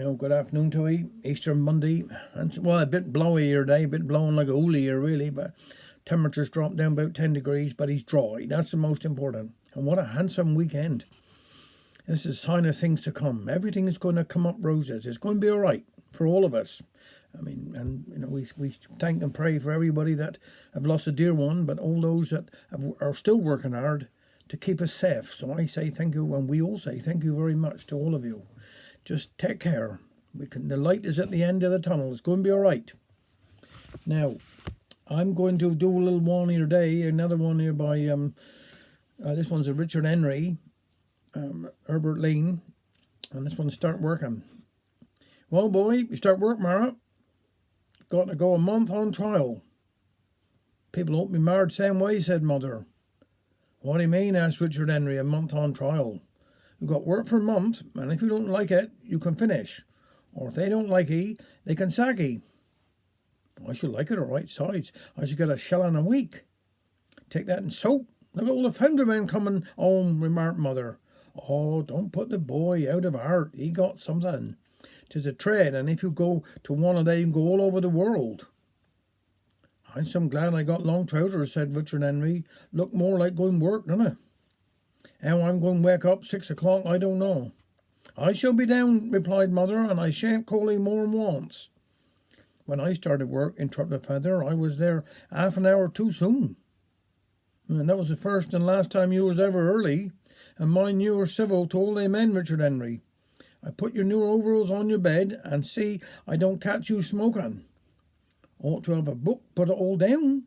Good afternoon to you. Easter Monday. And, well, a bit blowy here today, a bit blowing like a hoolie here, really, but temperatures dropped down about 10 degrees, but he's dry. That's the most important. And what a handsome weekend. This is a sign of things to come. Everything is going to come up roses. It's going to be all right for all of us. I mean, and we thank and pray for everybody that have lost a dear one, but all those that are still working hard to keep us safe. So I say thank you, and we all say thank you very much to all of you. Just take care. The light is at the end of the tunnel. It's going to be all right. Now, I'm going to do a little one here today. Another one here by this one's a Richard Henry, Herbert Lane, and this one's Start Working. Well, boy, you start work, Mara. Got to go a month on trial. People won't be married same way, said Mother. What do you mean? Asked Richard Henry. A month on trial. You've got work for a month, and if you don't like it, you can finish. Or if they don't like ye, they can sack ye. I should like it all right. Sides, I should get a shilling a week. Take that in soap. Look at all the founder men coming home, remarked Mother. Oh, don't put the boy out of heart. He got something. 'Tis a trade, and if you go to one of them, you can go all over the world. I'm so glad I got long trousers, said Richard Henry. Look more like going work, doesn't it? How I'm going to wake up 6 o'clock, I don't know. I shall be down, replied Mother, and I shan't call him more than once. When I started work, interrupted Feather, I was there half an hour too soon. And that was the first and last time you was ever early, and mind you were civil to all them men, Richard Henry. I put your new overalls on your bed, and see I don't catch you smoking. Ought to have a book, put it all down.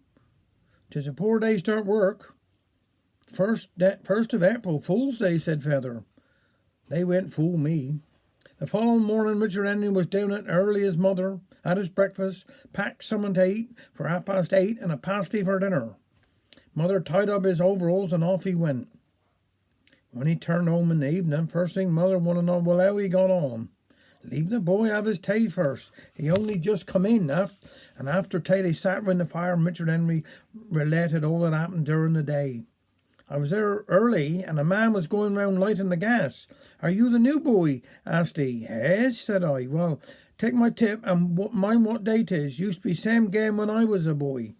'Tis a poor day start work. First of April, Fool's Day, said Feather. They won't fool me. The following morning, Richard Henry was down at early as Mother, had his breakfast, packed something to eat for 8:30 and a pasty for dinner. Mother tied up his overalls and off he went. When he turned home in the evening, first thing Mother wanted to know, well, how he got on. Leave the boy have his tea first. He only just come in, and after tea they sat round the fire and Richard Henry related all that happened during the day. I was there early, and a man was going round lighting the gas. Are you the new boy? Asked he. Yes, said I. Well, take my tip, and mind what day 'tis. Used to be same game when I was a boy.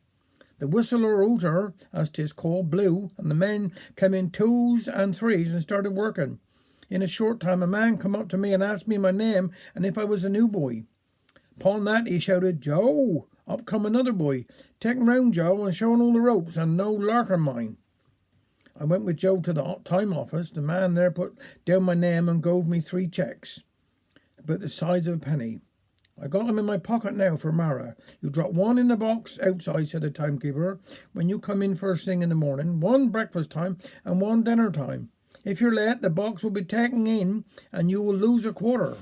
The whistle or hooter, as 'tis called, blew, and the men came in twos and threes and started working. In a short time, a man come up to me and asked me my name and if I was a new boy. Upon that, he shouted, Joe! Up come another boy. Take him round, Joe, and showing all the ropes, and no larker mine. I went with Joe to the time office. The man there put down my name and gave me 3 checks, about the size of a penny. I got them in my pocket now for Mara. You drop 1 in the box outside, said the timekeeper, when you come in first thing in the morning. 1 breakfast time and 1 dinner time. If you're late, the box will be taken in and you will lose a quarter.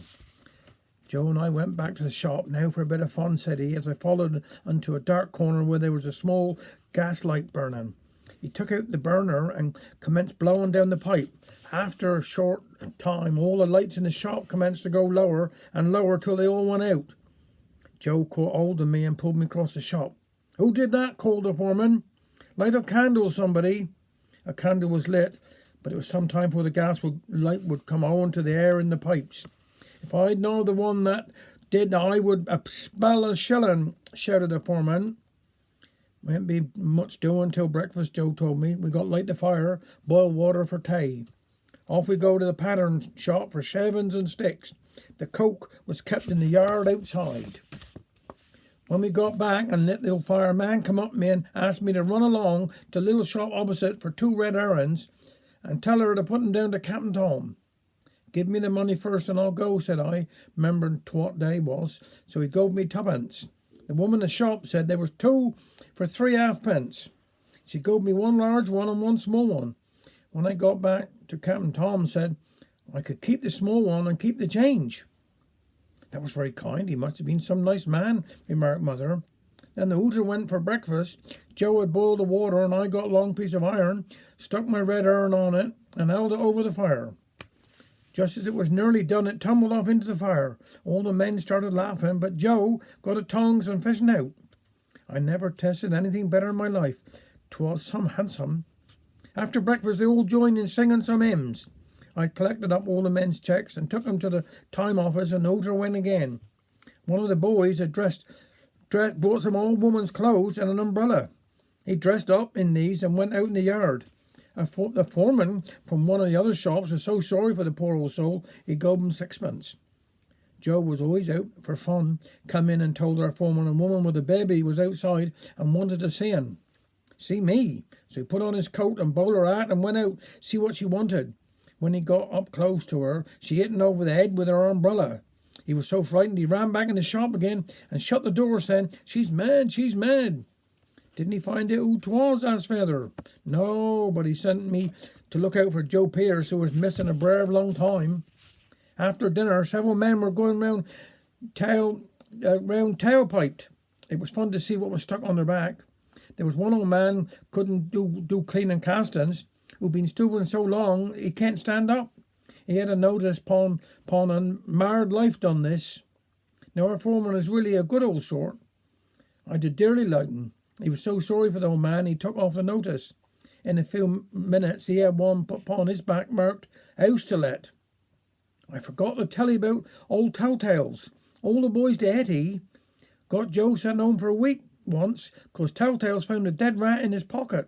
Joe and I went back to the shop now for a bit of fun, said he, as I followed into a dark corner where there was a small gas light burning. He took out the burner and commenced blowing down the pipe. After a short time, all the lights in the shop commenced to go lower and lower till they all went out. Joe caught hold of me and pulled me across the shop. Who did that? Called the foreman. Light a candle, somebody. A candle was lit, but it was some time before the light would come on to the air in the pipes. If I'd know the one that did, I would spell a shilling, shouted the foreman. Won't be much doing till breakfast, Joe told me. We got light the fire, boil water for tea. Off we go to the pattern shop for shavings and sticks. The coke was kept in the yard outside. When we got back and lit the fire, a man come up to me and asked me to run along to the little shop opposite for 2 red herrings and tell her to put them down to Captain Tom. Give me the money first and I'll go, said I, remembering what day was. So he gave me 2pence. The woman in the shop said there was 2 for 3 halfpence. She gave me 1 large one and 1 small one. When I got back to Captain Tom, said I could keep the small one and keep the change. That was very kind. He must have been some nice man, remarked Mother. Then the hooter went for breakfast. Joe had boiled the water and I got a long piece of iron, stuck my red urn on it and held it over the fire. Just as it was nearly done, it tumbled off into the fire. All the men started laughing, but Joe got the tongs and fishing out. I never tasted anything better in my life. 'Twas some handsome. After breakfast, they all joined in singing some hymns. I collected up all the men's checks and took them to the time office, and over went again. One of the boys had brought some old woman's clothes and an umbrella. He dressed up in these and went out in the yard. The foreman from one of the other shops was so sorry for the poor old soul, he gave him sixpence. Joe was always out for fun, come in and told our foreman a woman with a baby was outside and wanted to see him. See me. So he put on his coat and bowler hat and went out, see what she wanted. When he got up close to her, she hit him over the head with her umbrella. He was so frightened he ran back in the shop again and shut the door, saying, "She's mad, she's mad." Didn't he find out who 'twas? Asked Feather. No, but he sent me to look out for Joe Pierce, who was missing a brave long time. After dinner, several men were going round tailpiped. It was fun to see what was stuck on their back. There was one old man couldn't do cleaning castings, who'd been stewing so long he can't stand up. He had a notice pon and marred life done this. Now our foreman is really a good old sort. I did dearly like him. He was so sorry for the old man he took off the notice. In a few minutes he had one put upon his back marked "House to Let." I forgot to tell you about old Telltales. All the boys to Hetty got Joe sent home for a week once, 'cause Telltales found a dead rat in his pocket.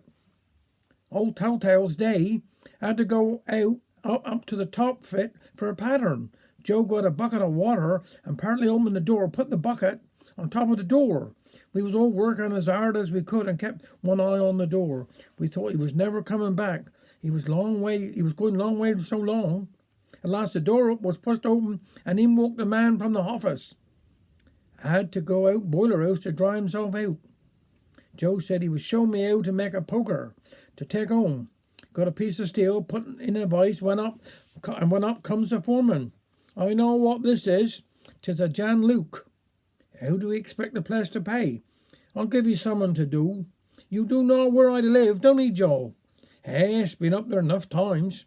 Old Telltale's day had to go out up to the top fit for a pattern. Joe got a bucket of water and partly opened the door, put the bucket on top of the door. We was all working as hard as we could and kept one eye on the door. We thought he was never coming back. He was going long way so long. At last the door was pushed open and in walked the man from the office. Had to go out boiler house to dry himself out. Joe said he was showing me how to make a poker to take home. Got a piece of steel, put it in a vice, went up comes the foreman. I know what this is. 'Tis a Jan Luke. How do we expect the place to pay? I'll give you something to do. You do know where I live, don't you, Joe? Yes, been up there enough times.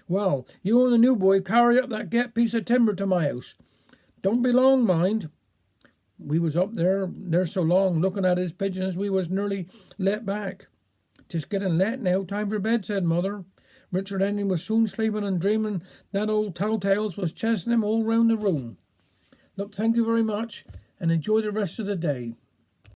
Well, you and the new boy carry up that piece of timber to my house. Don't be long, mind. We was up there so long, looking at his pigeons, we was nearly let back. 'Tis getting late now, time for bed, said Mother. Richard Henry was soon sleeping and dreaming that old Telltales was chasing him all round the room. Look, thank you very much, and enjoy the rest of the day.